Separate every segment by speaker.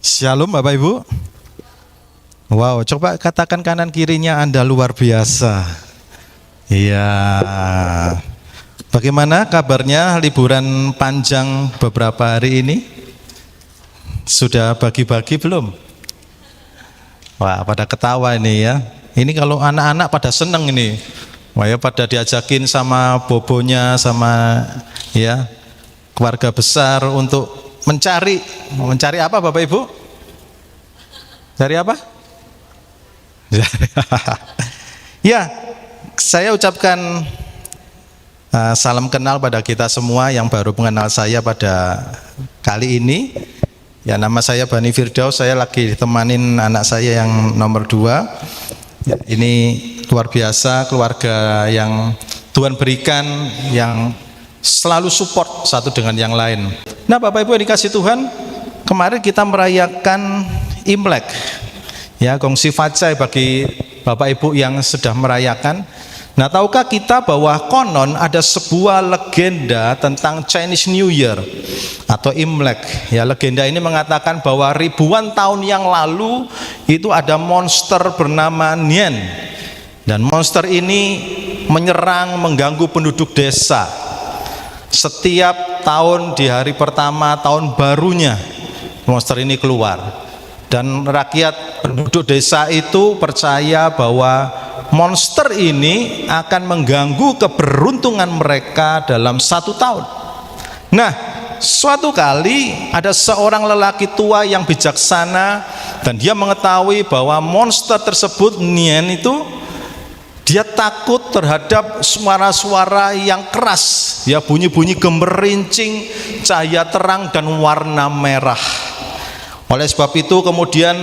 Speaker 1: Shalom Bapak Ibu. Wow, coba katakan kanan kirinya Anda luar biasa. Iya. Bagaimana kabarnya liburan panjang beberapa hari ini? Sudah bagi-bagi belum? Wah, pada ketawa ini ya. Ini kalau anak-anak pada seneng ini. Wah ya, pada diajakin sama bobonya, sama ya keluarga besar untuk mencari apa Bapak Ibu? Cari apa? Ya, saya ucapkan salam kenal pada kita semua yang baru mengenal saya pada kali ini. Ya, nama saya Bani Firdaus, saya lagi ditemanin anak saya yang nomor 2. Ya, ini luar biasa keluarga yang Tuhan berikan, yang selalu support satu dengan yang lain. Nah Bapak Ibu yang dikasih Tuhan, kemarin kita merayakan Imlek. Ya, gongsi facai bagi Bapak Ibu yang sudah merayakan. Nah, tahukah kita bahwa konon ada sebuah legenda tentang Chinese New Year atau Imlek. Ya, legenda ini mengatakan bahwa ribuan tahun yang lalu itu ada monster bernama Nian. Dan monster ini menyerang, mengganggu penduduk desa. Setiap tahun di hari pertama tahun barunya monster ini keluar. Dan rakyat penduduk desa itu percaya bahwa monster ini akan mengganggu keberuntungan mereka dalam 1 tahun. Nah, suatu kali ada seorang lelaki tua yang bijaksana dan dia mengetahui bahwa monster tersebut Nian itu dia takut terhadap suara-suara yang keras, ya bunyi-bunyi gemerincing, cahaya terang dan warna merah. Oleh sebab itu kemudian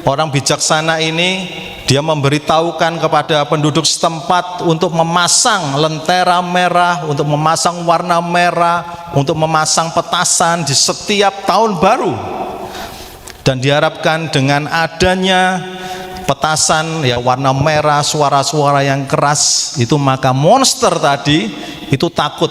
Speaker 1: orang bijaksana ini dia memberitahukan kepada penduduk setempat untuk memasang lentera merah, untuk memasang warna merah, untuk memasang petasan di setiap tahun baru. Dan diharapkan dengan adanya petasan ya warna merah, suara-suara yang keras itu, maka monster tadi itu takut.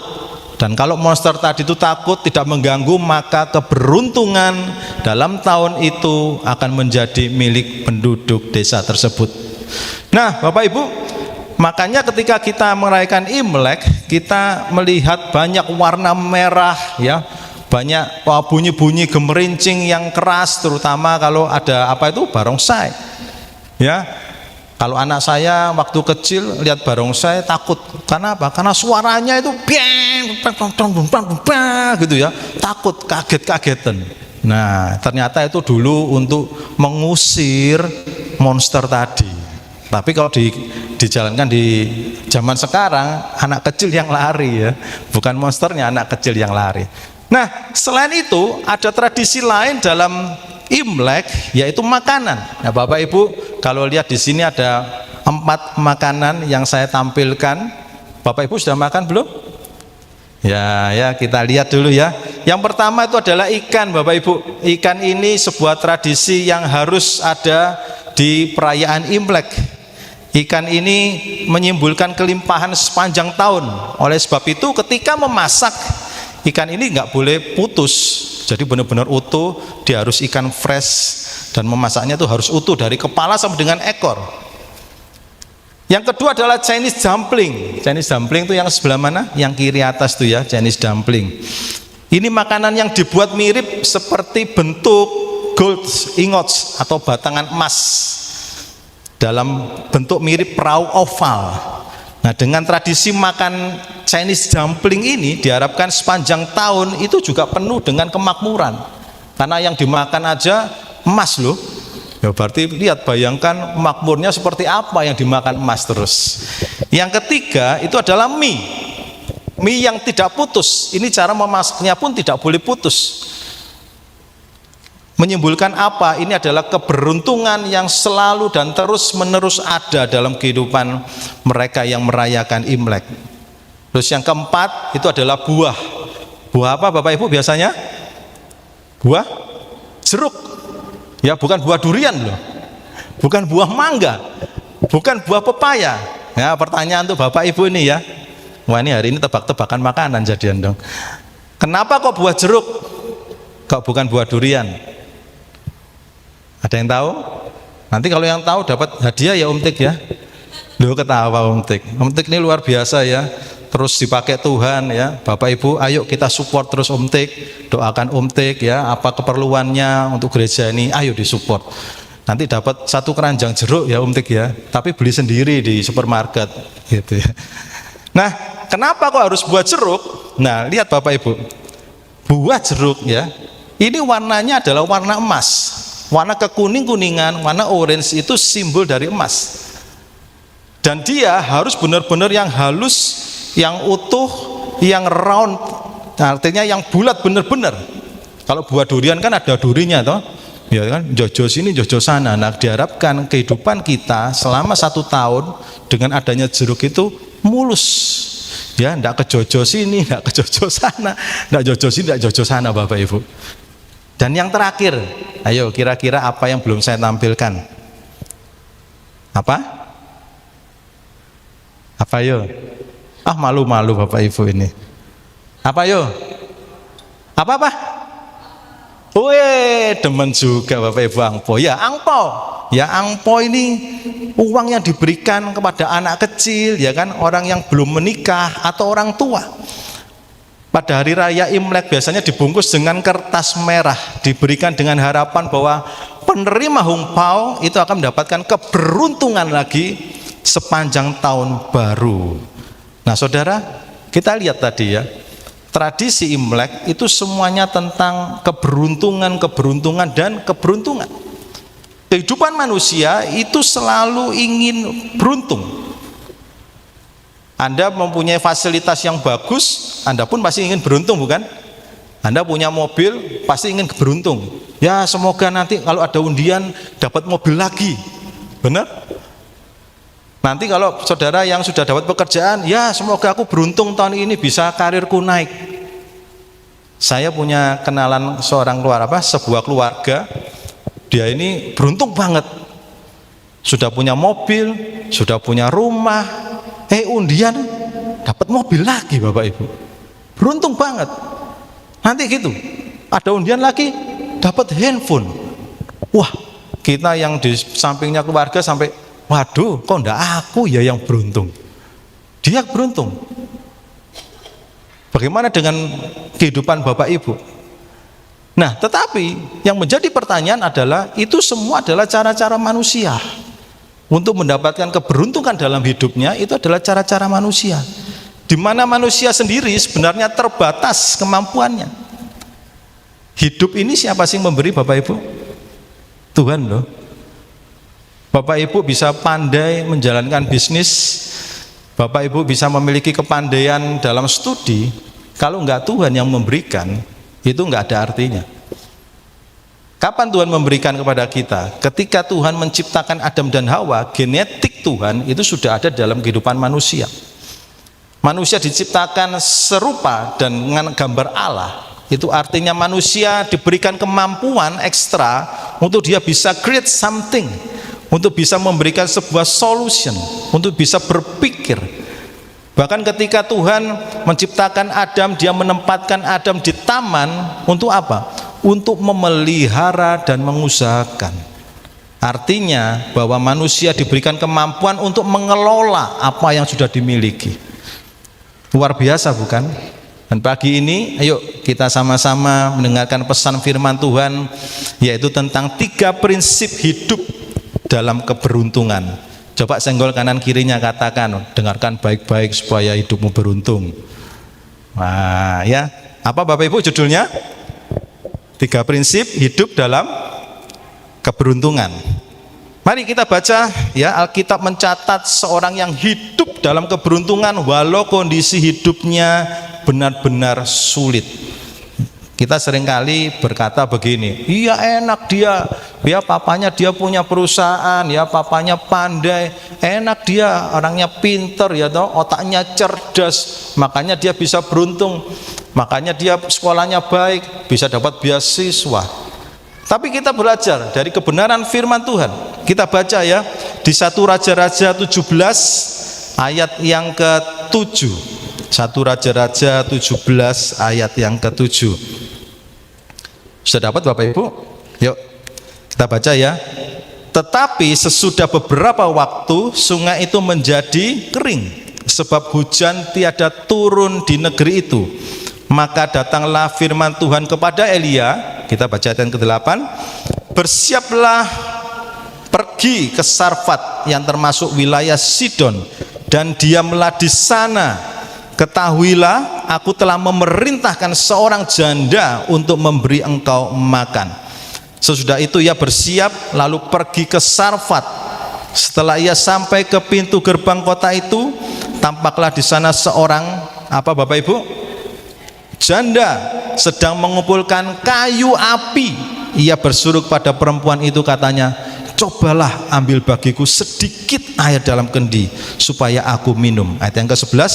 Speaker 1: Dan kalau monster tadi itu takut, tidak mengganggu, maka keberuntungan dalam tahun itu akan menjadi milik penduduk desa tersebut. Nah Bapak Ibu, makanya ketika kita merayakan Imlek, kita melihat banyak warna merah ya, banyak bunyi-bunyi gemerincing yang keras, terutama kalau ada apa itu barongsai ya. Kalau anak saya waktu kecil lihat barongsai takut. Karena apa? Karena suaranya itu gitu ya, takut, kaget-kagetan. Nah, ternyata itu dulu untuk mengusir monster tadi. Tapi kalau dijalankan di zaman sekarang, anak kecil yang lari ya, bukan monsternya, anak kecil yang lari. Nah, selain itu ada tradisi lain dalam Imlek, yaitu makanan. Nah, Bapak Ibu, kalau lihat di sini ada 4 makanan yang saya tampilkan. Bapak Ibu sudah makan belum? Ya, kita lihat dulu ya. Yang pertama itu adalah ikan, Bapak Ibu. Ikan ini sebuah tradisi yang harus ada di perayaan Imlek. Ikan ini menyimbolkan kelimpahan sepanjang tahun. Oleh sebab itu, ketika memasak ikan ini nggak boleh putus. Jadi benar-benar utuh, dia harus ikan fresh dan memasaknya itu harus utuh dari kepala sampai dengan ekor. Yang kedua adalah Chinese dumpling. Chinese dumpling itu yang sebelah mana? Yang kiri atas tuh ya, Chinese dumpling. Ini makanan yang dibuat mirip seperti bentuk gold ingots atau batangan emas dalam bentuk mirip perahu oval. Nah, dengan tradisi makan Chinese dumpling ini diharapkan sepanjang tahun itu juga penuh dengan kemakmuran. Karena yang dimakan aja emas loh. Ya berarti lihat, bayangkan makmurnya seperti apa yang dimakan emas terus. Yang ketiga itu adalah mie. Mie yang tidak putus. Ini cara memasaknya pun tidak boleh putus. Menyimbolkan apa? Ini adalah keberuntungan yang selalu dan terus menerus ada dalam kehidupan mereka yang merayakan Imlek. Terus yang keempat itu adalah buah. Buah apa Bapak Ibu biasanya? Buah jeruk. Ya, bukan buah durian loh. Bukan buah mangga. Bukan buah pepaya. Ya, pertanyaan untuk Bapak Ibu ini ya. Wah, ini hari ini tebak-tebakan makanan jadian dong. Kenapa kok buah jeruk? Kok bukan buah durian? Ada yang tahu? Nanti kalau yang tahu dapat hadiah ya Om Tik ya. Loh, ketawa Om Tik. Om Tik ini luar biasa ya. Terus dipakai Tuhan ya. Bapak Ibu, ayo kita support terus Om Tik. Doakan Om Tik ya, apa keperluannya untuk gereja ini, ayo disupport. Nanti dapat 1 keranjang jeruk ya Om Tik ya. Tapi beli sendiri di supermarket gitu ya. Nah, kenapa kok harus buah jeruk? Nah, lihat Bapak Ibu. Buah jeruk ya. Ini warnanya adalah warna emas. Warna kekuning-kuningan, warna orange itu simbol dari emas. Dan dia harus benar-benar yang halus, yang utuh, yang round, artinya yang bulat benar-benar. Kalau buah durian kan ada durinya toh, ya kan, jojo sini, jojo sana. Nah, diharapkan kehidupan kita selama 1 tahun dengan adanya jeruk itu mulus, ya, tidak ke jojo sini, tidak ke jojo sana, tidak jojo sini, tidak jojo sana, Bapak Ibu. Dan yang terakhir, ayo kira-kira apa yang belum saya tampilkan? Apa? Apa yo? Ah, malu-malu Bapak Ibu ini. Apa yo? Apa? Weh, demen juga Bapak Ibu angpo. Ya, angpo. Ya, angpo ini uang yang diberikan kepada anak kecil, ya kan, orang yang belum menikah atau orang tua. Pada hari raya Imlek biasanya dibungkus dengan kertas merah, diberikan dengan harapan bahwa penerima hungpao itu akan mendapatkan keberuntungan lagi sepanjang tahun baru. Nah, saudara, kita lihat tadi ya, tradisi Imlek itu semuanya tentang keberuntungan dan keberuntungan. Kehidupan manusia itu selalu ingin beruntung. Anda mempunyai fasilitas yang bagus, Anda pun pasti ingin beruntung, bukan? Anda punya mobil, pasti ingin beruntung. Ya, semoga nanti kalau ada undian dapat mobil lagi. Benar? Nanti kalau saudara yang sudah dapat pekerjaan, ya semoga aku beruntung tahun ini bisa karirku naik. Saya punya kenalan sebuah keluarga, dia ini beruntung banget. Sudah punya mobil, sudah punya rumah, undian dapat mobil lagi Bapak Ibu. Beruntung banget. Nanti gitu, ada undian lagi dapat handphone. Wah, kita yang di sampingnya keluarga sampai, waduh, kok enggak aku ya yang beruntung. Dia beruntung. Bagaimana dengan kehidupan Bapak Ibu? Nah, tetapi yang menjadi pertanyaan adalah, itu semua adalah cara-cara manusia. Untuk mendapatkan keberuntungan dalam hidupnya, itu adalah cara-cara manusia, di mana manusia sendiri sebenarnya terbatas kemampuannya. Hidup ini siapa sih yang memberi Bapak Ibu? Tuhan loh. Bapak Ibu bisa pandai menjalankan bisnis, Bapak Ibu bisa memiliki kepandaian dalam studi, kalau enggak Tuhan yang memberikan, itu enggak ada artinya. Kapan Tuhan memberikan kepada kita? Ketika Tuhan menciptakan Adam dan Hawa, genetik Tuhan itu sudah ada dalam kehidupan manusia. Manusia diciptakan serupa dan dengan gambar Allah. Itu artinya manusia diberikan kemampuan ekstra untuk dia bisa create something, untuk bisa memberikan sebuah solution, untuk bisa berpikir. Bahkan ketika Tuhan menciptakan Adam, dia menempatkan Adam di taman untuk apa? Untuk memelihara dan mengusahakan. Artinya bahwa manusia diberikan kemampuan untuk mengelola apa yang sudah dimiliki. Luar biasa bukan? Dan pagi ini ayo kita sama-sama mendengarkan pesan firman Tuhan, yaitu tentang 3 prinsip hidup dalam keberuntungan. Coba senggol kanan kirinya, katakan, dengarkan baik-baik supaya hidupmu beruntung. Nah ya, apa Bapak Ibu judulnya? 3 prinsip hidup dalam keberuntungan. Mari kita baca ya, Alkitab mencatat seorang yang hidup dalam keberuntungan walau kondisi hidupnya benar-benar sulit. Kita seringkali berkata begini, iya enak dia, ya papanya dia punya perusahaan, ya papanya pandai, enak dia orangnya pinter ya toh, otaknya cerdas, makanya dia bisa beruntung. Makanya dia sekolahnya baik, bisa dapat beasiswa. Tapi kita belajar dari kebenaran firman Tuhan. Kita baca ya di 1 Raja-Raja 17 ayat yang ke-7. 1 Raja-Raja 17 ayat yang ke-7. Sudah dapat Bapak Ibu? Yuk Kita baca ya. Tetapi sesudah beberapa waktu sungai itu menjadi kering, sebab hujan tiada turun di negeri itu. Maka datanglah firman Tuhan kepada Elia. Kita baca ayat yang ke-8. Bersiaplah, pergi ke Sarfat yang termasuk wilayah Sidon, dan diamlah di sana. Ketahuilah, aku telah memerintahkan seorang janda untuk memberi engkau makan. Sesudah itu ia bersiap lalu pergi ke Sarfat. Setelah ia sampai ke pintu gerbang kota itu, tampaklah di sana seorang Bapak Ibu? Janda sedang mengumpulkan kayu api. Ia bersuruh pada perempuan itu, katanya, cobalah ambil bagiku sedikit air dalam kendi supaya aku minum. Ayat yang ke-11.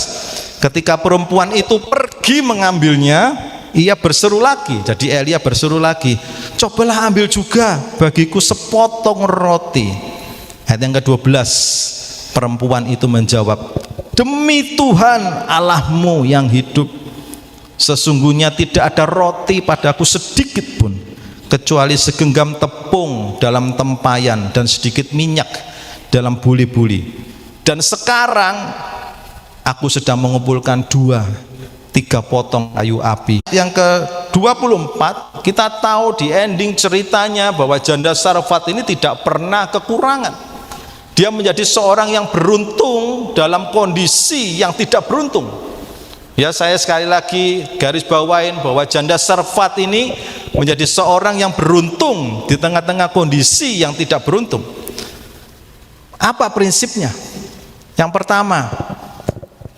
Speaker 1: Ketika perempuan itu pergi mengambilnya, ia berseru lagi. Jadi Elia berseru lagi, cobalah ambil juga bagiku sepotong roti. Ayat yang ke-12. Perempuan itu menjawab, demi Tuhan Allahmu yang hidup, sesungguhnya tidak ada roti padaku sedikit pun, kecuali segenggam tepung dalam tempayan dan sedikit minyak dalam buli-buli. Dan sekarang aku sedang mengumpulkan 2-3 potong kayu api. Yang ke-24, kita tahu di ending ceritanya bahwa janda Sarfat ini tidak pernah kekurangan. Dia menjadi seorang yang beruntung dalam kondisi yang tidak beruntung. Ya, saya sekali lagi garis bawain bahwa janda Sarfat ini menjadi seorang yang beruntung di tengah-tengah kondisi yang tidak beruntung. Apa prinsipnya? Yang pertama,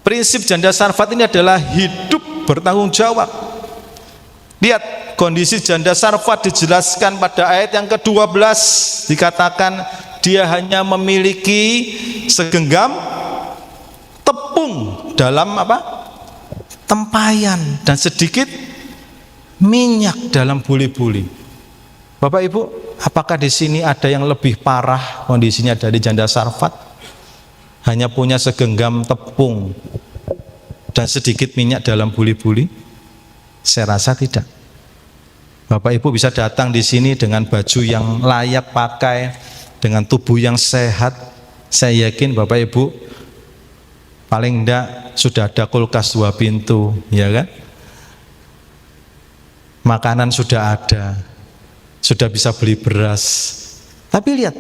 Speaker 1: prinsip janda Sarfat ini adalah hidup bertanggung jawab. Lihat, kondisi janda Sarfat dijelaskan pada ayat yang ke-12, dikatakan dia hanya memiliki segenggam tepung dalam tempayan dan sedikit minyak dalam buli-buli. Bapak Ibu, apakah di sini ada yang lebih parah kondisinya dari janda Sarfat? Hanya punya segenggam tepung dan sedikit minyak dalam buli-buli? Saya rasa tidak. Bapak Ibu bisa datang di sini dengan baju yang layak pakai, dengan tubuh yang sehat. Saya yakin Bapak Ibu paling enggak sudah ada kulkas 2 pintu, ya kan? Makanan sudah ada, sudah bisa beli beras. Tapi lihat,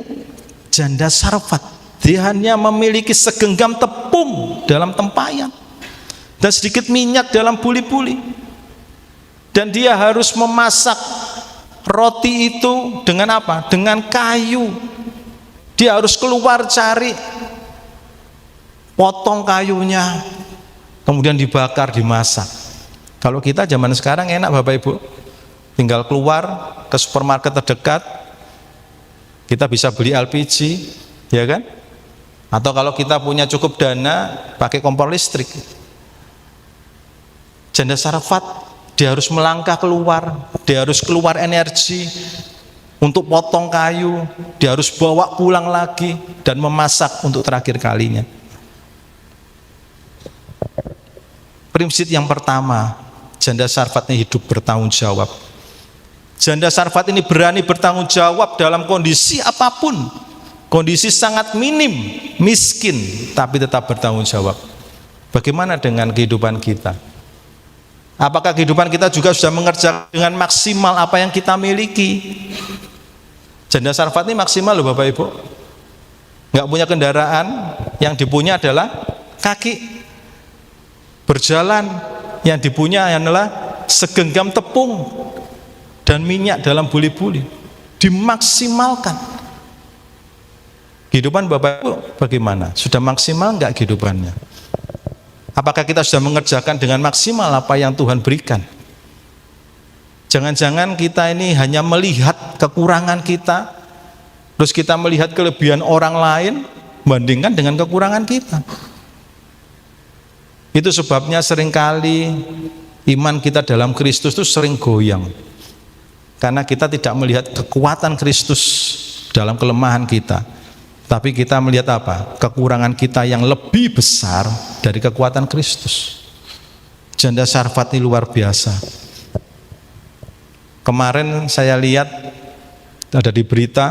Speaker 1: janda Sarfat, dia hanya memiliki segenggam tepung dalam tempayan dan sedikit minyak dalam buli-buli. Dan dia harus memasak roti itu dengan apa? Dengan kayu. Dia harus keluar cari, potong kayunya, kemudian dibakar, dimasak. Kalau kita zaman sekarang enak Bapak Ibu, tinggal keluar ke supermarket terdekat, kita bisa beli LPG, ya kan? Atau kalau kita punya cukup dana, pakai kompor listrik. Janda Sarfat, dia harus melangkah keluar, dia harus keluar energi untuk potong kayu, dia harus bawa pulang lagi dan memasak untuk terakhir kalinya. Prinsip yang pertama, janda Sarfat ini hidup bertanggung jawab. Janda Sarfat ini berani bertanggung jawab dalam kondisi apapun, kondisi sangat minim, miskin, tapi tetap bertanggung jawab. Bagaimana dengan kehidupan kita? Apakah kehidupan kita juga sudah mengerjakan dengan maksimal apa yang kita miliki? Janda Sarfat ini maksimal loh Bapak Ibu, nggak punya kendaraan, yang dipunya adalah kaki. Berjalan, yang dipunya adalah segenggam tepung dan minyak dalam buli-buli. Dimaksimalkan. Kehidupan Bapak Ibu bagaimana? Sudah maksimal nggak kehidupannya? Apakah kita sudah mengerjakan dengan maksimal apa yang Tuhan berikan? Jangan-jangan kita ini hanya melihat kekurangan kita, terus kita melihat kelebihan orang lain, bandingkan dengan kekurangan kita. Itu sebabnya seringkali iman kita dalam Kristus itu sering goyang, karena kita tidak melihat kekuatan Kristus dalam kelemahan kita, tapi kita melihat apa? Kekurangan kita yang lebih besar dari kekuatan Kristus. Janda Sarfat ini luar biasa. Kemarin saya lihat ada di berita,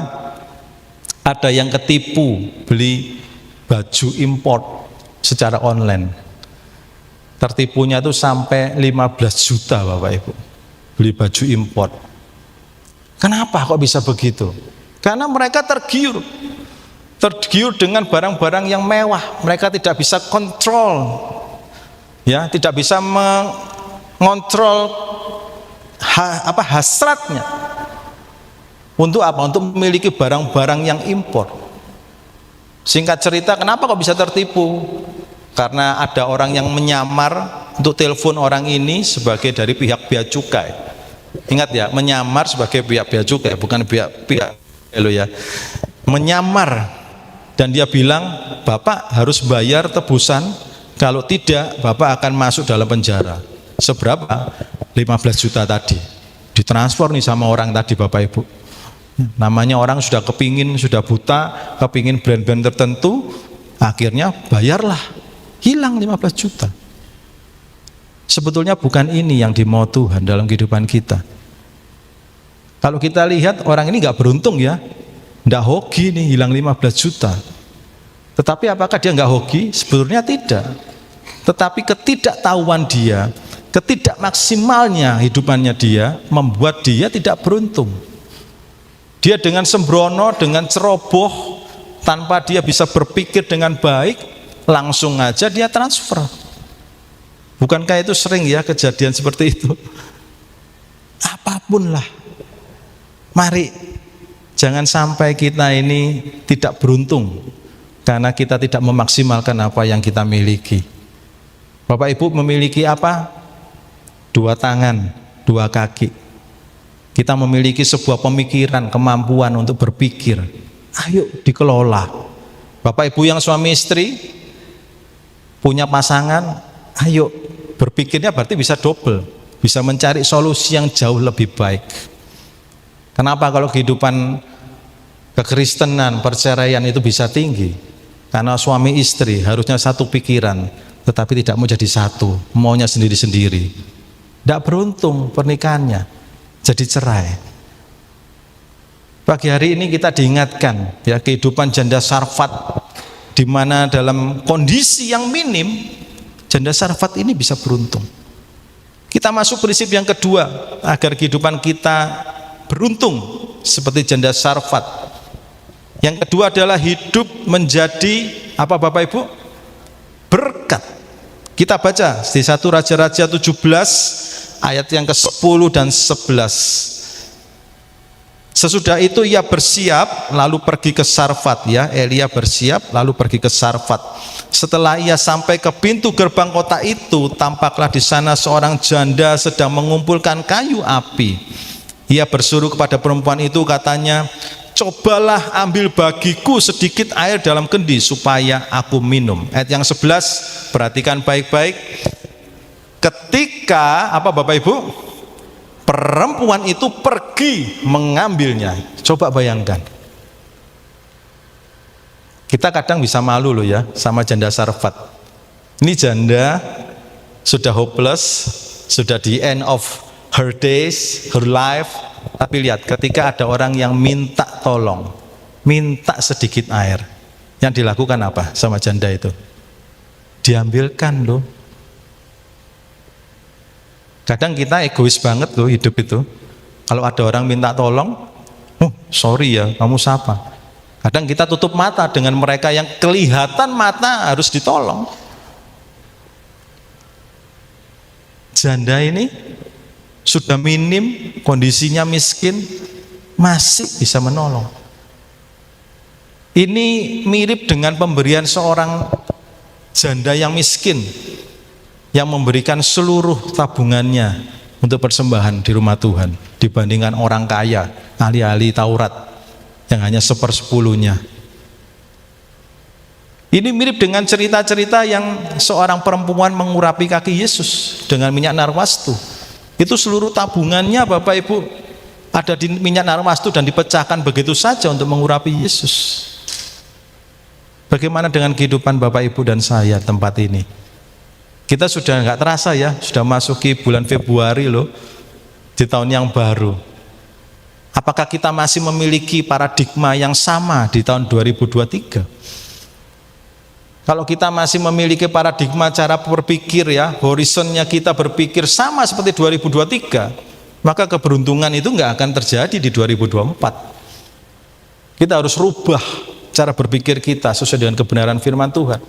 Speaker 1: ada yang ketipu beli baju import secara online. Tertipunya itu sampai 15 juta Bapak Ibu, beli baju import. Kenapa kok bisa begitu? Karena mereka tergiur dengan barang-barang yang mewah. Mereka tidak bisa kontrol, ya, tidak bisa mengontrol hasratnya. Untuk apa? Untuk memiliki barang-barang yang impor. Singkat cerita, kenapa kok bisa tertipu? Karena ada orang yang menyamar untuk telepon orang ini sebagai dari pihak bea cukai. Ingat ya, menyamar sebagai pihak bea cukai, bukan pihak ya. Menyamar, dan dia bilang, Bapak harus bayar tebusan, kalau tidak Bapak akan masuk dalam penjara. Seberapa? 15 juta tadi. Ditransfer nih sama orang tadi Bapak Ibu. Namanya orang sudah buta, kepingin brand-brand tertentu, akhirnya bayarlah. Hilang 15 juta. Sebetulnya bukan ini yang dimau Tuhan dalam kehidupan kita. Kalau kita lihat orang ini nggak beruntung ya, nggak hoki nih hilang 15 juta. Tetapi apakah dia nggak hoki? Sebetulnya tidak. Tetapi ketidaktahuan dia, ketidakmaksimalnya hidupannya dia, membuat dia tidak beruntung. Dia dengan sembrono, dengan ceroboh, tanpa dia bisa berpikir dengan baik, langsung aja dia transfer. Bukankah itu sering ya kejadian seperti itu? Apapun lah, mari jangan sampai kita ini tidak beruntung karena kita tidak memaksimalkan apa yang kita miliki. Bapak Ibu memiliki apa? 2 tangan, 2 kaki. Kita memiliki sebuah pemikiran, kemampuan untuk berpikir. Ayo dikelola. Bapak Ibu yang suami istri, punya pasangan, ayo berpikirnya berarti bisa double, bisa mencari solusi yang jauh lebih baik. Kenapa kalau kehidupan kekristenan, perceraian itu bisa tinggi? Karena suami istri harusnya satu pikiran, tetapi tidak mau jadi satu, maunya sendiri-sendiri. Tidak beruntung pernikahannya, jadi cerai. Pagi hari ini kita diingatkan ya, kehidupan janda Sarfat, di mana dalam kondisi yang minim janda Sarfat ini bisa beruntung. Kita masuk prinsip yang kedua agar kehidupan kita beruntung seperti janda Sarfat. Yang kedua adalah hidup menjadi apa Bapak Ibu? Berkat. Kita baca di 1 Raja-Raja 17 ayat yang ke-10 dan 11. Sesudah itu ia bersiap lalu pergi ke Sarfat ya. Elia bersiap lalu pergi ke Sarfat. Setelah ia sampai ke pintu gerbang kota itu, tampaklah di sana seorang janda sedang mengumpulkan kayu api. Ia bersuruh kepada perempuan itu, katanya, cobalah ambil bagiku sedikit air dalam kendi supaya aku minum. Ayat yang 11, perhatikan baik-baik. Ketika apa Bapak Ibu? Perempuan itu pergi mengambilnya. Coba bayangkan. Kita kadang bisa malu loh ya sama janda Sarfat. Ini janda sudah hopeless, sudah di end of her days, her life. Tapi lihat, ketika ada orang yang minta tolong, minta sedikit air, yang dilakukan apa sama janda itu? Diambilkan loh. Kadang kita egois banget loh hidup itu. Kalau ada orang minta tolong, oh sorry ya, kamu siapa? Kadang kita tutup mata dengan mereka yang kelihatan mata harus ditolong. Janda ini sudah minim, kondisinya miskin, masih bisa menolong. Ini mirip dengan pemberian seorang janda yang miskin, yang memberikan seluruh tabungannya untuk persembahan di rumah Tuhan, dibandingkan orang kaya, ahli-ahli Taurat yang hanya 1/10-nya. Ini mirip dengan cerita-cerita yang seorang perempuan mengurapi kaki Yesus dengan minyak narwastu. Itu seluruh tabungannya Bapak Ibu ada di minyak narwastu dan dipecahkan begitu saja untuk mengurapi Yesus. Bagaimana dengan kehidupan Bapak Ibu dan saya tempat ini? Kita sudah nggak terasa ya, sudah masuki bulan Februari loh, di tahun yang baru. Apakah kita masih memiliki paradigma yang sama di tahun 2023? Kalau kita masih memiliki paradigma cara berpikir, ya, horizonnya kita berpikir sama seperti 2023, maka keberuntungan itu nggak akan terjadi di 2024. Kita harus rubah cara berpikir kita sesuai dengan kebenaran firman Tuhan.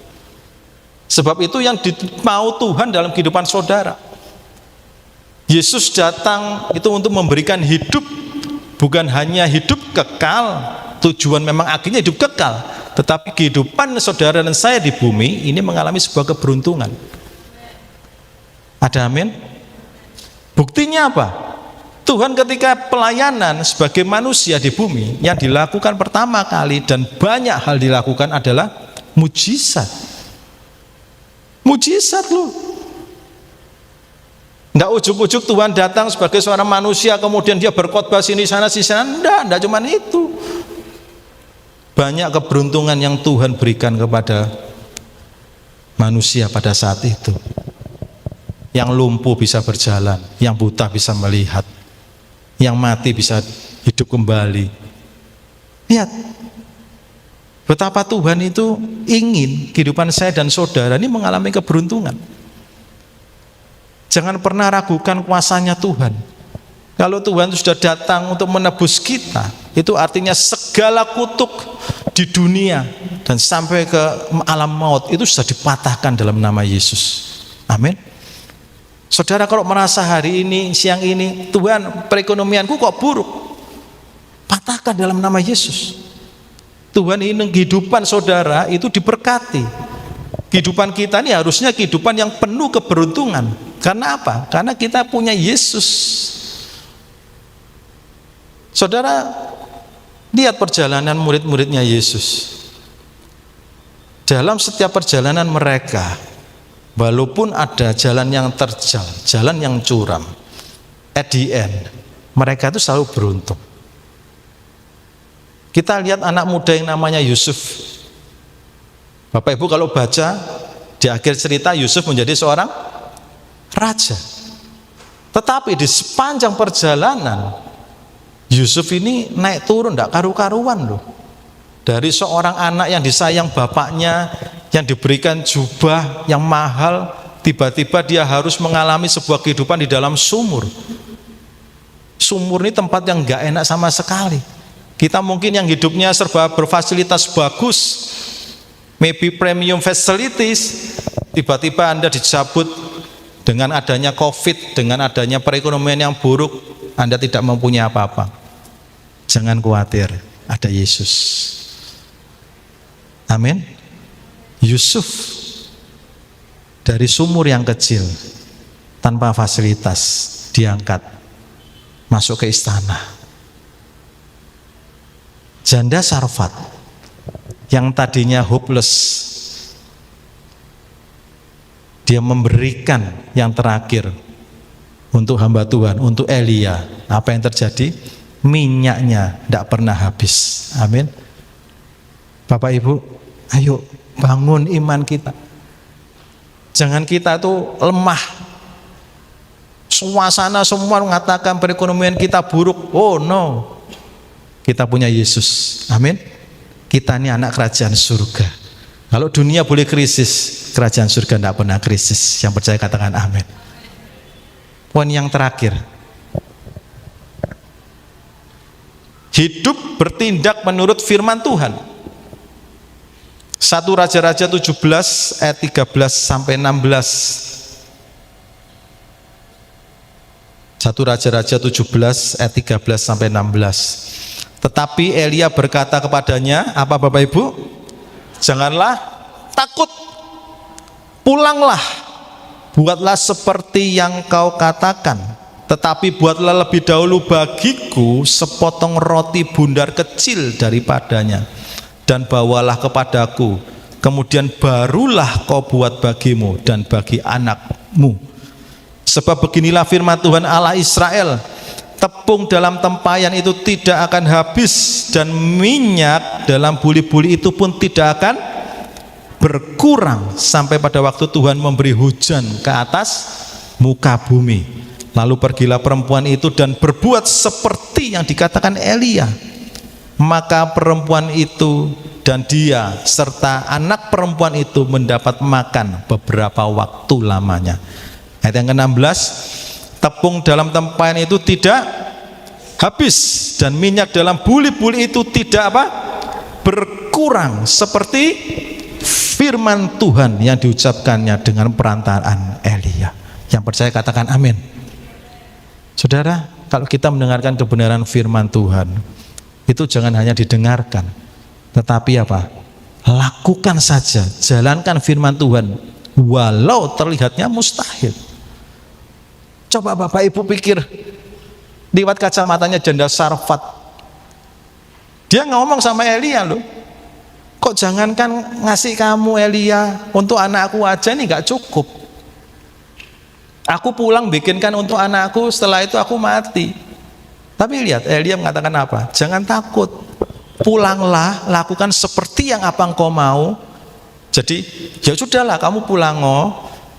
Speaker 1: Sebab itu yang mau Tuhan dalam kehidupan saudara. Yesus datang itu untuk memberikan hidup, bukan hanya hidup kekal. Tujuan memang akhirnya hidup kekal, tetapi kehidupan saudara dan saya di bumi ini mengalami sebuah keberuntungan. Ada amin? Buktinya apa? Tuhan ketika pelayanan sebagai manusia di bumi, yang dilakukan pertama kali dan banyak hal dilakukan adalah mujizat. Mujizat loh. Nggak ujuk-ujuk Tuhan datang sebagai seorang manusia kemudian dia berkhotbah sini sana sini sana. Nggak cuma itu. Banyak keberuntungan yang Tuhan berikan kepada manusia pada saat itu. Yang lumpuh bisa berjalan, yang buta bisa melihat, yang mati bisa hidup kembali. Lihat betapa Tuhan itu ingin kehidupan saya dan saudara ini mengalami keberuntungan. Jangan pernah ragukan kuasanya Tuhan. Kalau Tuhan sudah datang untuk menebus kita, itu artinya segala kutuk di dunia dan sampai ke alam maut itu sudah dipatahkan dalam nama Yesus. Amin. Saudara kalau merasa hari ini, siang ini, Tuhan perekonomianku kok buruk, patahkan dalam nama Yesus. Tuhan ingin kehidupan saudara itu diberkati. Kehidupan kita ini harusnya kehidupan yang penuh keberuntungan. Karena apa? Karena kita punya Yesus. Saudara, lihat perjalanan murid-muridnya Yesus. Dalam setiap perjalanan mereka, walaupun ada jalan yang terjal, jalan yang curam, at the end, mereka itu selalu beruntung. Kita lihat anak muda yang namanya Yusuf. Bapak Ibu kalau baca di akhir cerita, Yusuf menjadi seorang raja. Tetapi di sepanjang perjalanan Yusuf ini naik turun tidak karu-karuan loh. Dari seorang anak yang disayang bapaknya, yang diberikan jubah yang mahal, tiba-tiba dia harus mengalami sebuah kehidupan di dalam sumur. Sumur ini tempat yang gak enak sama sekali. Kita mungkin yang hidupnya serba berfasilitas bagus, maybe premium facilities, tiba-tiba Anda dicabut dengan adanya COVID, dengan adanya perekonomian yang buruk, Anda tidak mempunyai apa-apa. Jangan khawatir, ada Yesus. Amin. Yusuf dari sumur yang kecil, tanpa fasilitas, diangkat masuk ke istana. Janda Sarfat yang tadinya hopeless, dia memberikan yang terakhir untuk hamba Tuhan, untuk Elia. Apa yang terjadi? Minyaknya tidak pernah habis. Amin. Bapak Ibu, ayo bangun iman kita. Jangan kita tuh lemah. Suasana semua mengatakan perekonomian kita buruk. Oh no, kita punya Yesus. Amin. Kita ini anak kerajaan surga. Kalau dunia boleh krisis, kerajaan surga tidak pernah krisis. Yang percaya katakan amin. Poin yang terakhir, hidup bertindak menurut firman Tuhan. 1 Raja-Raja 17 ayat 13 sampai 16. 1 Raja-Raja 17 ayat 13 sampai 16. Tetapi Elia berkata kepadanya, apa Bapak Ibu? Janganlah takut, pulanglah, buatlah seperti yang kau katakan, tetapi buatlah lebih dahulu bagiku sepotong roti bundar kecil daripadanya, dan bawalah kepadaku, kemudian barulah kau buat bagimu dan bagi anakmu. Sebab beginilah firman Tuhan Allah Israel, tepung dalam tempayan itu tidak akan habis, dan minyak dalam buli-buli itu pun tidak akan berkurang sampai pada waktu Tuhan memberi hujan ke atas muka bumi. Lalu pergilah perempuan itu dan berbuat seperti yang dikatakan Elia. Maka perempuan itu dan dia serta anak perempuan itu mendapat makan beberapa waktu lamanya. Ayat yang ke-16, tepung dalam tempayan itu tidak habis dan minyak dalam buli-buli itu tidak berkurang, seperti firman Tuhan yang diucapkannya dengan perantaraan Elia. Yang percaya katakan amin. Saudara, kalau kita mendengarkan kebenaran firman Tuhan, itu jangan hanya didengarkan, tetapi lakukan saja, jalankan firman Tuhan walau terlihatnya mustahil. Coba Bapak Ibu pikir lewat kacamatanya janda Sarfat. Dia ngomong sama Elia loh, kok jangankan ngasih kamu Elia, untuk anakku aja nih gak cukup. Aku pulang bikinkan untuk anakku, setelah itu aku mati. Tapi lihat Elia mengatakan apa? Jangan takut, pulanglah, lakukan seperti yang apa engkau mau. Jadi ya sudahlah, kamu pulang,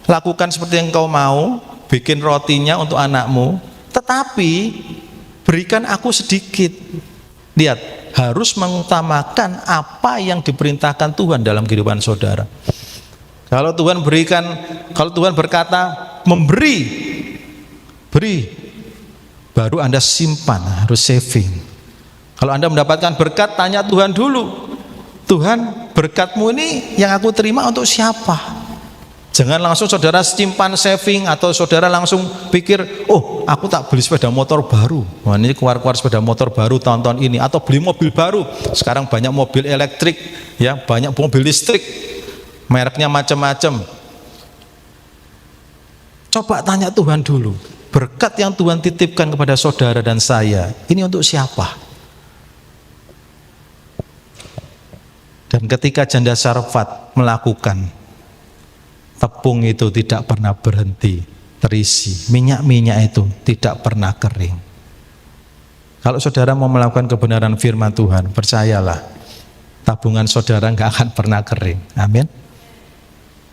Speaker 1: lakukan seperti yang engkau mau, bikin rotinya untuk anakmu, tetapi berikan aku sedikit. Lihat, harus mengutamakan apa yang diperintahkan Tuhan dalam kehidupan saudara. Kalau Tuhan berkata memberi, beri, baru Anda simpan, harus saving. Kalau Anda mendapatkan berkat, tanya Tuhan dulu, Tuhan, berkatmu ini yang aku terima untuk siapa? Jangan langsung saudara simpan saving, atau saudara langsung pikir, oh aku tak beli sepeda motor baru, wah ini keluar sepeda motor baru tahun-tahun ini, atau beli mobil baru. Sekarang banyak mobil elektrik, ya, banyak mobil listrik, mereknya macam-macam. Coba tanya Tuhan dulu, berkat yang Tuhan titipkan kepada saudara dan saya, ini untuk siapa? Dan ketika janda Sarfat melakukan, tepung itu tidak pernah berhenti terisi, minyak-minyak itu tidak pernah kering. Kalau saudara mau melakukan kebenaran firman Tuhan, percayalah, tabungan saudara nggak akan pernah kering. Amin.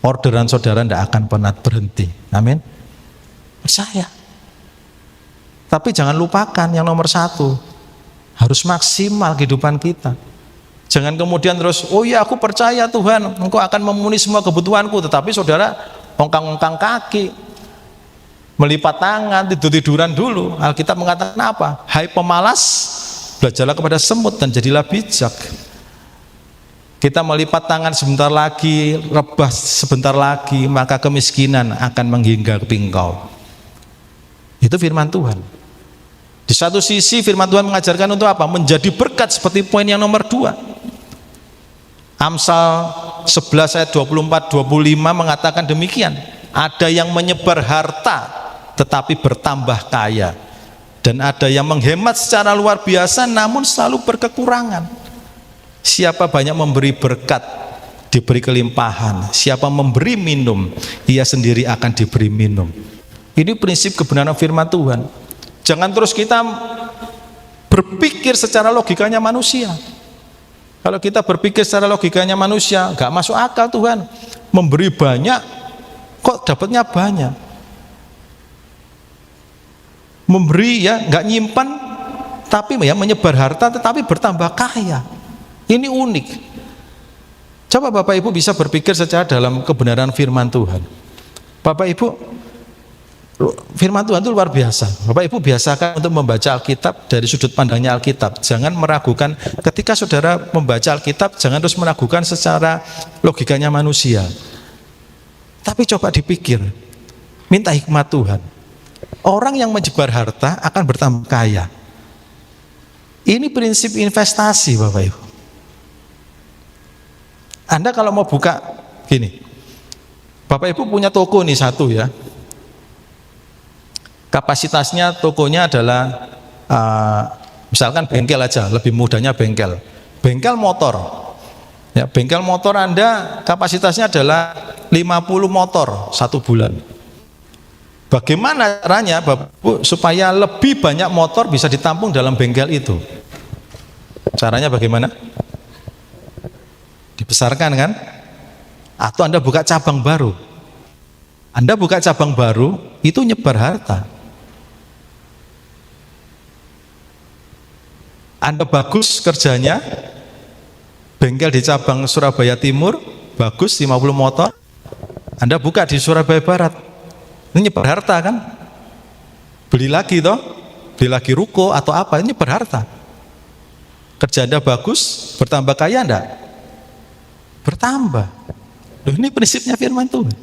Speaker 1: Orderan saudara tidak akan pernah berhenti. Amin. Percaya. Tapi jangan lupakan yang nomor satu, harus maksimal kehidupan kita. Jangan kemudian terus, oh ya aku percaya Tuhan, Engkau akan memenuhi semua kebutuhanku, tetapi saudara ongkang-ongkang kaki, melipat tangan, tidur-tiduran dulu. Alkitab mengatakan apa? Hai pemalas, belajarlah kepada semut dan jadilah bijak. Kita melipat tangan sebentar lagi, rebah sebentar lagi, maka kemiskinan akan menghinggapi engkau. Itu firman Tuhan. Di satu sisi firman Tuhan mengajarkan untuk apa? Menjadi berkat, seperti poin yang nomor 2. Amsal 11 ayat 24-25 mengatakan demikian. Ada yang menyebar harta tetapi bertambah kaya, dan ada yang menghemat secara luar biasa namun selalu berkekurangan. Siapa banyak memberi berkat, diberi kelimpahan. Siapa memberi minum, ia sendiri akan diberi minum. Ini prinsip kebenaran firman Tuhan. Jangan terus kita berpikir secara logikanya manusia. Kalau kita berpikir secara logikanya manusia, gak masuk akal. Tuhan memberi banyak, kok dapatnya banyak. Memberi ya, gak nyimpan, tapi ya menyebar harta tetapi bertambah kaya. Ini unik. Coba Bapak Ibu bisa berpikir secara dalam kebenaran firman Tuhan. Bapak Ibu, firman Tuhan itu luar biasa. Bapak Ibu biasakan untuk membaca Alkitab dari sudut pandangnya Alkitab. Jangan meragukan, ketika saudara membaca Alkitab, jangan terus meragukan secara logikanya manusia. Tapi coba dipikir, minta hikmat Tuhan. Orang yang menyebar harta akan bertambah kaya. Ini prinsip investasi Bapak Ibu. Anda kalau mau buka gini, Bapak Ibu punya toko nih satu ya, kapasitasnya tokonya adalah misalkan bengkel aja, lebih mudahnya bengkel motor ya, bengkel motor Anda kapasitasnya adalah 50 motor satu bulan. Bagaimana caranya Bapak Ibu supaya lebih banyak motor bisa ditampung dalam bengkel itu? Caranya bagaimana? Dibesarkan kan? Atau Anda buka cabang baru? Anda buka cabang baru, itu nyebar harta. Anda bagus kerjanya, bengkel di cabang Surabaya Timur, bagus 50 motor, Anda buka di Surabaya Barat, ini nyebar harta kan? Beli lagi toh, beli lagi ruko atau apa, ini nyebar harta. Kerja Anda bagus, bertambah kaya enggak? Bertambah. Loh, ini prinsipnya firman Tuhan.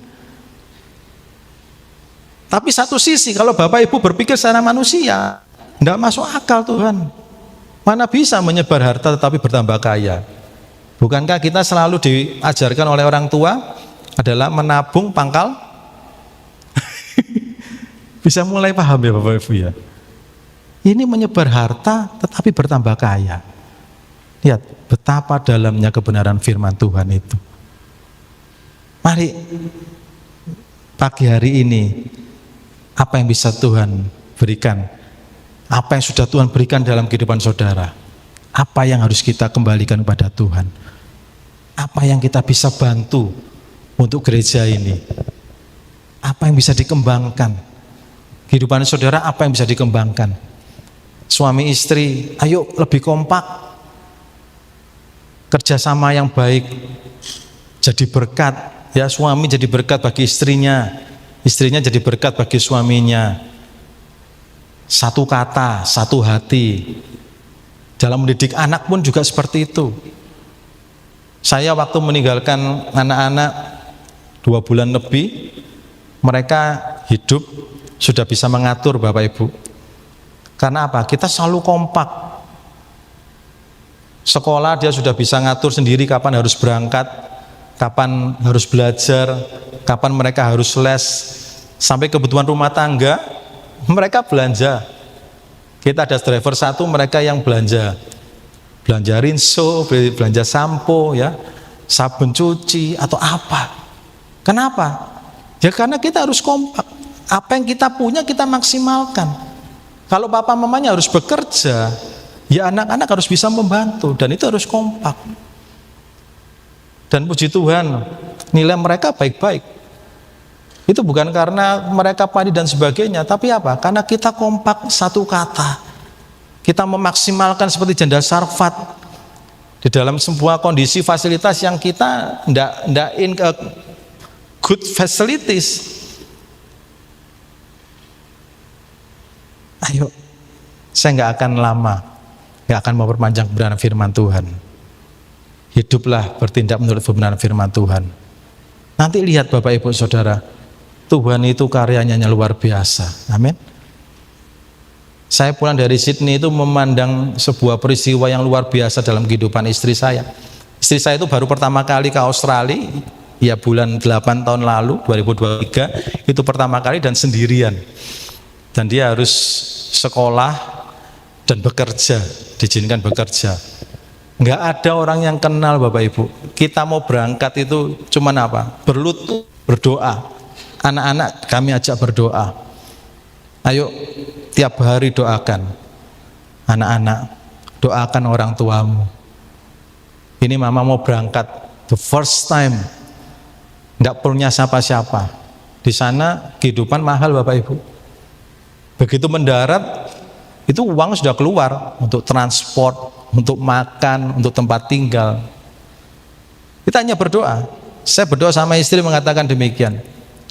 Speaker 1: Tapi satu sisi kalau Bapak Ibu berpikir secara manusia, enggak masuk akal Tuhan. Mana bisa menyebar harta tetapi bertambah kaya? Bukankah kita selalu diajarkan oleh orang tua adalah menabung pangkal? Bisa mulai paham ya Bapak Ibu ya? Ini menyebar harta tetapi bertambah kaya. Lihat betapa dalamnya kebenaran firman Tuhan itu. Mari pagi hari ini, apa yang bisa Tuhan berikan? Apa yang sudah Tuhan berikan dalam kehidupan saudara? Apa yang harus kita kembalikan kepada Tuhan? Apa yang kita bisa bantu untuk gereja ini? Apa yang bisa dikembangkan? Kehidupan saudara apa yang bisa dikembangkan? Suami istri, ayo lebih kompak. Kerjasama yang baik, jadi berkat. Ya, suami jadi berkat bagi istrinya, istrinya jadi berkat bagi suaminya. Satu kata, satu hati. Dalam mendidik anak pun juga seperti itu. Saya waktu meninggalkan anak-anak 2 bulan lebih, mereka hidup sudah bisa mengatur Bapak Ibu. Karena apa? Kita selalu kompak. Sekolah dia sudah bisa ngatur sendiri kapan harus berangkat, kapan harus belajar, kapan mereka harus les. Sampai kebutuhan rumah tangga, mereka belanja. Kita ada driver satu, mereka yang belanja rinso, belanja sampo, ya, sabun cuci atau apa. Kenapa? Ya karena kita harus kompak. Apa yang kita punya kita maksimalkan. Kalau papa mamanya harus bekerja, ya anak-anak harus bisa membantu dan itu harus kompak. Dan puji Tuhan, nilai mereka baik-baik. Itu bukan karena mereka pandai dan sebagainya, tapi apa? Karena kita kompak satu kata. Kita memaksimalkan seperti janda Sarfat di dalam sebuah kondisi fasilitas yang kita ndak in a good facilities. Ayo, saya nggak akan lama, nggak akan memperpanjang kebenaran firman Tuhan. Hiduplah bertindak menurut kebenaran firman Tuhan. Nanti lihat Bapak Ibu Saudara, Tuhan itu karyanya luar biasa. Amin. Saya pulang dari Sydney itu memandang sebuah peristiwa yang luar biasa dalam kehidupan istri saya. Istri saya itu baru pertama kali ke Australia, ya bulan 8 tahun lalu, 2023, itu pertama kali dan sendirian. Dan dia harus sekolah dan bekerja, diizinkan bekerja. Nggak ada orang yang kenal Bapak Ibu. Kita mau berangkat itu cuman apa? Berlutut, berdoa. Anak-anak kami ajak berdoa. Ayo tiap hari doakan. Anak-anak, doakan orang tuamu. Ini mama mau berangkat, the first time. Nggak punya siapa-siapa. Di sana kehidupan mahal Bapak Ibu. Begitu mendarat, itu uang sudah keluar untuk transport, untuk makan, untuk tempat tinggal. Kita hanya berdoa. Saya berdoa sama istri mengatakan demikian.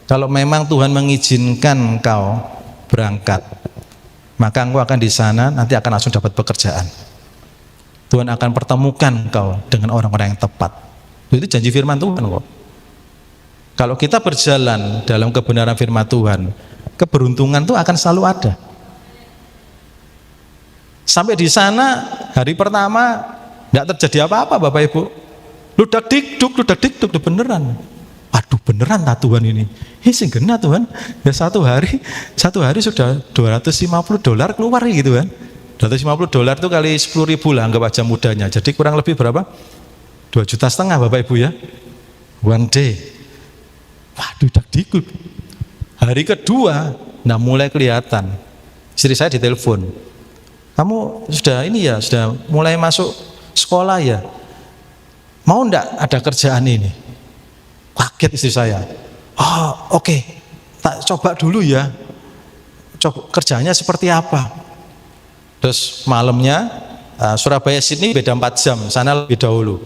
Speaker 1: Kalau memang Tuhan mengizinkan engkau berangkat, maka engkau akan di sana, nanti akan langsung dapat pekerjaan. Tuhan akan pertemukan engkau dengan orang-orang yang tepat. Itu janji firman Tuhan kok. Kalau kita berjalan dalam kebenaran firman Tuhan, keberuntungan itu akan selalu ada. Sampai di sana, hari pertama tidak terjadi apa-apa Bapak Ibu. Ludak dikduk beneran. Aduh beneran tak Tuhan ini. Sing gena Tuhan. Ya satu hari sudah $250 keluar gitu kan. $250 itu kali 10.000 lah anggap aja mudahnya. Jadi kurang lebih berapa? 2,5 juta Bapak Ibu ya. One day. Waduh dikduk. Hari kedua, nah mulai kelihatan. Istri saya ditelepon. Kamu sudah ini ya, sudah mulai masuk sekolah ya. Mau enggak ada kerjaan ini? Kaget istri saya. Oh oke. Tak coba dulu ya. Coba kerjanya seperti apa? Terus malamnya Surabaya Sydney beda 4 jam, sana lebih dahulu.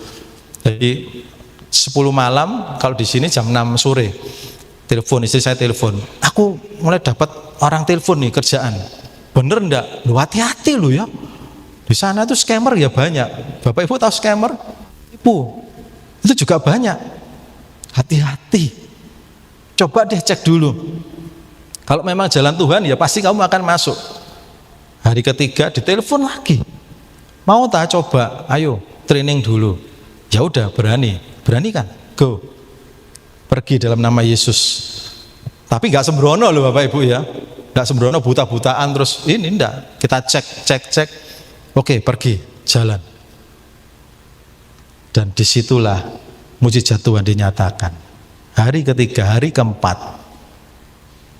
Speaker 1: Jadi 10 malam, kalau di sini jam 6 sore. Telepon, istri saya telepon. Aku mulai dapat orang telepon nih kerjaan. Bener enggak? Lu hati-hati lu ya. Di sana tuh scammer ya banyak. Bapak Ibu tahu scammer? Ibu. Itu juga banyak. Hati-hati. Coba deh cek dulu. Kalau memang jalan Tuhan ya pasti kamu akan masuk. Hari ketiga ditelepon lagi. Mau tak coba? Ayo training dulu. Ya udah berani kan? Go. Pergi dalam nama Yesus. Tapi nggak sembrono loh Bapak Ibu ya. Nggak sembrono buta-butaan terus ini enggak. Kita cek. Oke, pergi, jalan. Dan disitulah mujizat Tuhan dinyatakan. Hari ketiga, hari keempat,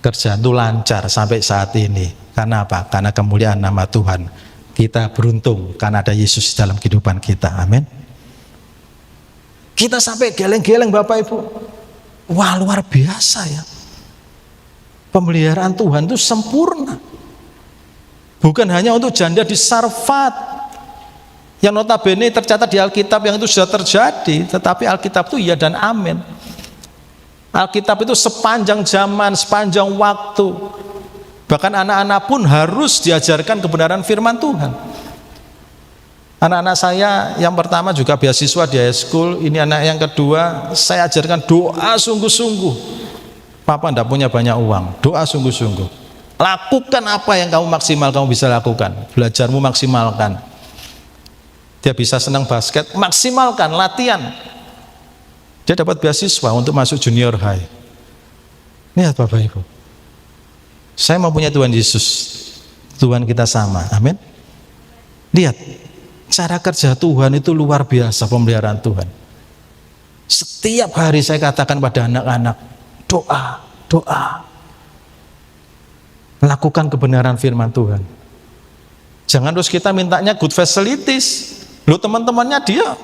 Speaker 1: kerjaan itu lancar sampai saat ini. Karena apa? Karena kemuliaan nama Tuhan. Kita beruntung karena ada Yesus dalam kehidupan kita. Amin. Kita sampai geleng-geleng Bapak Ibu. Wah, luar biasa ya. Pemeliharaan Tuhan itu sempurna. Bukan hanya untuk janda di Sarfat yang notabene tercatat di Alkitab yang itu sudah terjadi, tetapi Alkitab itu iya dan amin. Alkitab itu sepanjang zaman, sepanjang waktu. Bahkan anak-anak pun harus diajarkan kebenaran firman Tuhan. Anak-anak saya yang pertama juga beasiswa di high school, ini anak yang kedua, saya ajarkan doa sungguh-sungguh. Papa tidak punya banyak uang, doa sungguh-sungguh. Lakukan apa yang kamu maksimal kamu bisa lakukan. Belajarmu maksimalkan. Dia bisa senang basket, maksimalkan latihan. Dia dapat beasiswa untuk masuk junior high. Lihat Bapak Ibu. Saya mau punya Tuhan Yesus. Tuhan kita sama. Amin. Lihat. Cara kerja Tuhan itu luar biasa, pemeliharaan Tuhan. Setiap hari saya katakan pada anak-anak, doa. Lakukan kebenaran firman Tuhan. Jangan terus kita mintanya good facilities. Loh teman-temannya dia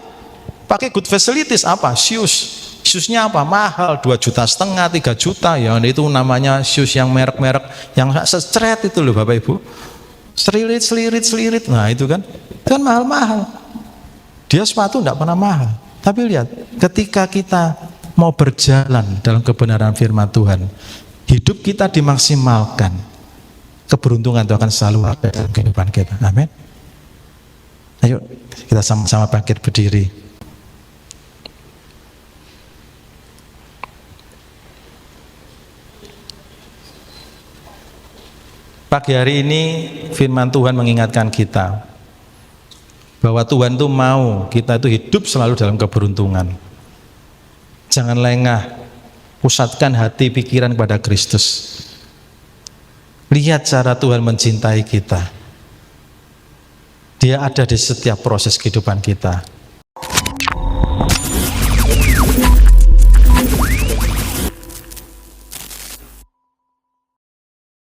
Speaker 1: pakai good facilities apa? Shoesnya apa? Mahal, 2,5 juta, 3 juta. Ya itu namanya shoes yang merek-merek yang secret itu loh Bapak Ibu. Selirit. Nah itu kan mahal-mahal. Dia sepatu tidak pernah mahal. Tapi lihat, ketika kita mau berjalan dalam kebenaran firman Tuhan, hidup kita dimaksimalkan, keberuntungan itu akan selalu ada dalam kehidupan kita. Amin. Ayo kita sama-sama bangkit berdiri. Pagi hari ini firman Tuhan mengingatkan kita bahwa Tuhan itu mau kita itu hidup selalu dalam keberuntungan. Jangan lengah, pusatkan hati pikiran kepada Kristus. Lihat cara Tuhan mencintai kita. Dia ada di setiap proses kehidupan kita.